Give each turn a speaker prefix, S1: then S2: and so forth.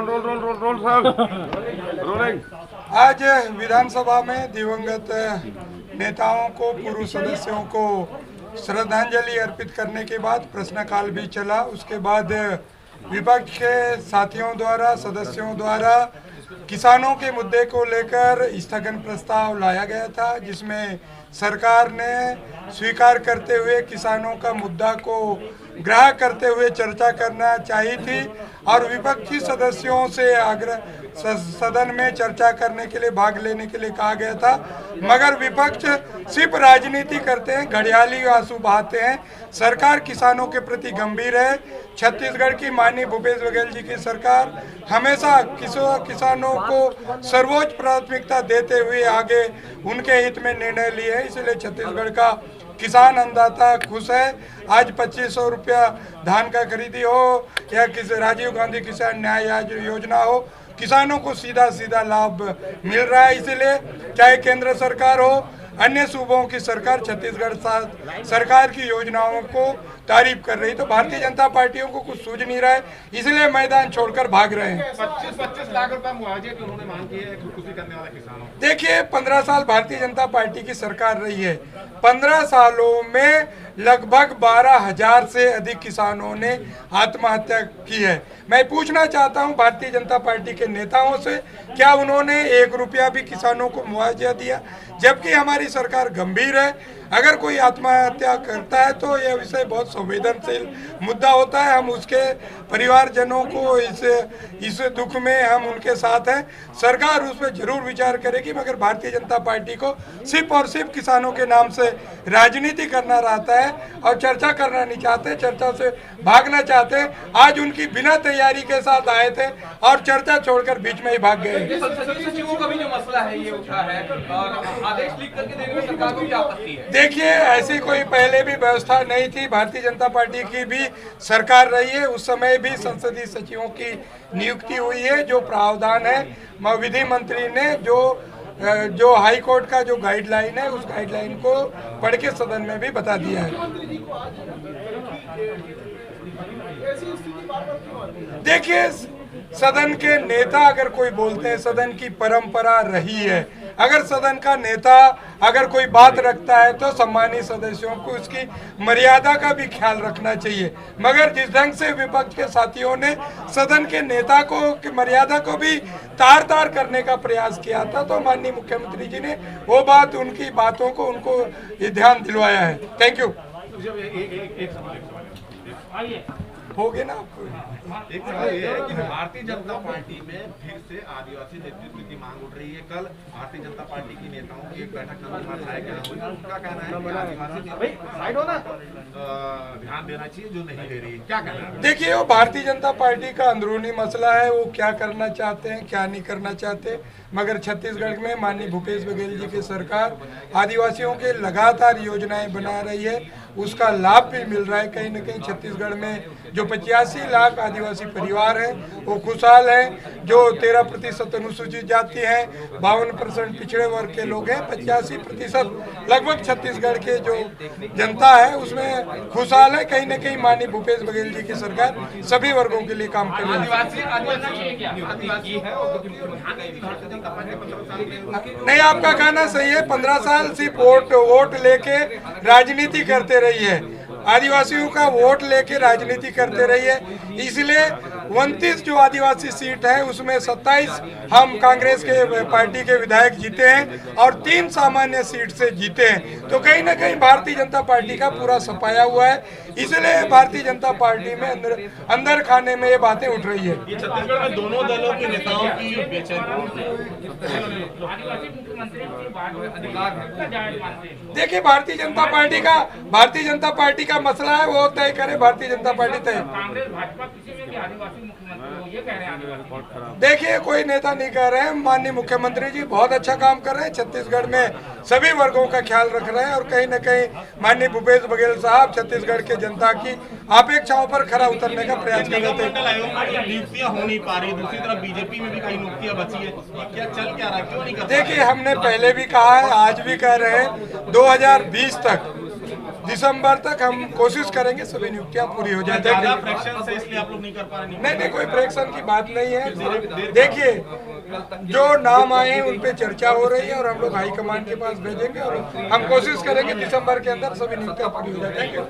S1: Role role role role साहब rolling.
S2: आज विधानसभा में दिवंगत नेताओं को, पूर्व सदस्यों को श्रद्धांजलि अर्पित करने के बाद प्रश्नकाल भी चला। उसके बाद विपक्ष के साथियों द्वारा, सदस्यों द्वारा किसानों के मुद्दे को लेकर स्थगन प्रस्ताव लाया गया था, जिसमें सरकार ने स्वीकार करते हुए किसानों का मुद्दा को ग्राह्य करते हुए चर्चा करना चाहिए थी और विपक्षी सदस्यों से आग्रह सदन में चर्चा करने के लिए, भाग लेने के लिए कहा गया था, मगर विपक्ष सिर्फ राजनीति करते हैं, घड़ियाली आंसू बहाते हैं। सरकार किसानों के प्रति गंभीर है। छत्तीसगढ़ की माननीय भूपेश बघेल जी की सरकार हमेशा किसानों को सर्वोच्च प्राथमिकता देते हुए आगे उनके हित में निर्णय लिए हैं। इसलिए छत्तीसगढ़ का किसान अन्नदाता खुश है। आज 2500 रुपया धान का खरीदी हो या किसी राजीव गांधी किसान न्याय योजना हो, किसानों को सीधा सीधा लाभ मिल रहा है। इसलिए चाहे केंद्र सरकार हो, अन्य सूबों की सरकार छत्तीसगढ़ सरकार की योजनाओं को तारीफ कर रही, तो भारतीय जनता पार्टियों को कुछ सूझ नहीं रहा है, इसलिए मैदान छोड़कर भाग रहे हैं।
S1: 25 लाख रुपए मुआवजे की उन्होंने मांग की है खुदकुशी करने वाले किसानों।
S2: देखिए, 15 साल भारतीय जनता पार्टी की सरकार रही है। 15 सालों में लगभग 12,000 से अधिक किसानों ने आत्महत्या की है। मैं पूछना चाहता हूं भारतीय जनता पार्टी के नेताओं से, क्या उन्होंने 1 रुपया भी किसानों को मुआवजा दिया? जबकि हमारी सरकार गंभीर है। अगर कोई आत्महत्या करता है तो यह विषय बहुत संवेदनशील मुद्दा होता है। हम उसके परिवारजनों को इस दुख में हम उनके साथ हैं। सरकार उस पर जरूर विचार करेगी, मगर भारतीय जनता पार्टी को सिर्फ और सिर्फ किसानों के नाम से राजनीति करना रहता है और चर्चा करना नहीं चाहते, चर्चा से भागना चाहते। आज उनकी बिना तैयारी के साथ आए थे और चर्चा छोड़कर बीच में ही भाग गए।
S3: सचिवों का भी जो मसला है ये उठा है और आदेश लीक करके देने में सरकार को क्या आपत्ति है?
S2: देखिए, ऐसी कोई पहले भी व्यवस्था नहीं थी। भारतीय जनता पार्टी की भी सरकार रही है, उस समय भी संसदीय सचिवों की नियुक्ति हुई है। जो प्रावधान है विधि मंत्री ने जो हाई कोर्ट का जो गाइडलाइन है, उस गाइडलाइन को पढ़ के सदन में भी बता दिया है। देखिए, सदन के नेता अगर कोई बोलते हैं, सदन की परंपरा रही है, अगर सदन का नेता अगर कोई बात रखता है तो सम्मानित सदस्यों को उसकी मर्यादा का भी ख्याल रखना चाहिए। मगर जिस ढंग से विपक्ष के साथियों ने सदन के नेता को की मर्यादा को भी तार तार करने का प्रयास किया था, तो माननीय मुख्यमंत्री जी ने वो बात, उनकी बातों को उनको ये ध्यान दिलवाया है। Thank you. हो गए ना आपको?
S1: एक सवाल ये है कि भारतीय जनता पार्टी में फिर से आदिवासी नेतृत्व की मांग उठ रही है। कल भारतीय जनता पार्टी की नेताओं की एक बैठक उनका कहना है कि आदिवासी ध्यान देना चाहिए जो नहीं दे रही है। क्या कहना है?
S2: देखिए, वो भारतीय जनता पार्टी का अंदरूनी मसला है, वो क्या करना चाहते हैं, क्या नहीं करना चाहते। मगर छत्तीसगढ़ में माननीय भूपेश बघेल जी की सरकार आदिवासियों के लगातार योजनाएं बना रही है, उसका लाभ भी मिल रहा है। कहीं न कहीं छत्तीसगढ़ में जो 85 लाख आदिवासी परिवार हैं वो खुशहाल हैं। जो 13% अनुसूचित जाति हैं, 52% पिछड़े वर्ग के लोग हैं, 85% लगभग छत्तीसगढ़ के जो जनता है उसमें खुशहाल है। कहीं न कहीं माननीय भूपेश बघेल जी की सरकार सभी वर्गों के लिए काम कर रही है। नहीं, आपका कहना सही है। 15 साल सिर्फ वोट लेके राजनीति करते रही है, आदिवासियों का वोट लेके राजनीति करते रही है। इसलिए 29 जो आदिवासी सीट है उसमें 27 हम कांग्रेस के पार्टी के विधायक जीते हैं और 3 सामान्य सीट से जीते हैं। तो कहीं ना कहीं भारतीय जनता पार्टी का पूरा सफाया हुआ है। इसलिए भारतीय जनता पार्टी में अंदर खाने में ये बातें उठ रही है।
S1: ये छत्तीसगढ़ में दोनों दलों के नेताओं की
S2: देखिए, भारतीय जनता पार्टी का मसला है, वो तय करे, भारतीय जनता पार्टी तय। देखिए, कोई नेता नहीं कह रहे हैं। माननीय मुख्यमंत्री जी बहुत अच्छा काम कर रहे हैं, छत्तीसगढ़ में सभी वर्गों का ख्याल रख रहे हैं और कहीं न कहीं माननीय भूपेश बघेल साहब छत्तीसगढ़ के जनता की अपेक्षाओं पर खरा उतरने का प्रयास कर रहे थे।
S1: नियुक्तियां हो नहीं पा रही, दूसरी तरफ बीजेपी में भी कई नियुक्तियां बची है, क्या चल क्या रहा है, क्यों नहीं कर?
S2: देखिए, हमने पहले भी कहा है, आज भी कह रहे हैं, 2020 तक दिसंबर तक हम कोशिश करेंगे सभी नियुक्तियां पूरी हो जाए।
S4: ज्यादा फ्रैक्शन से इसलिए आप लोग नहीं कर पा रहे?
S2: नहीं, कोई फ्रैक्शन की बात नहीं है। देखिए, जो नाम आए हैं उन पे चर्चा हो रही है और हम लोग हाईकमान के पास भेजेंगे और हम कोशिश करेंगे दिसंबर के अंदर सभी नियुक्तियां पूरी हो जाए। Thank you.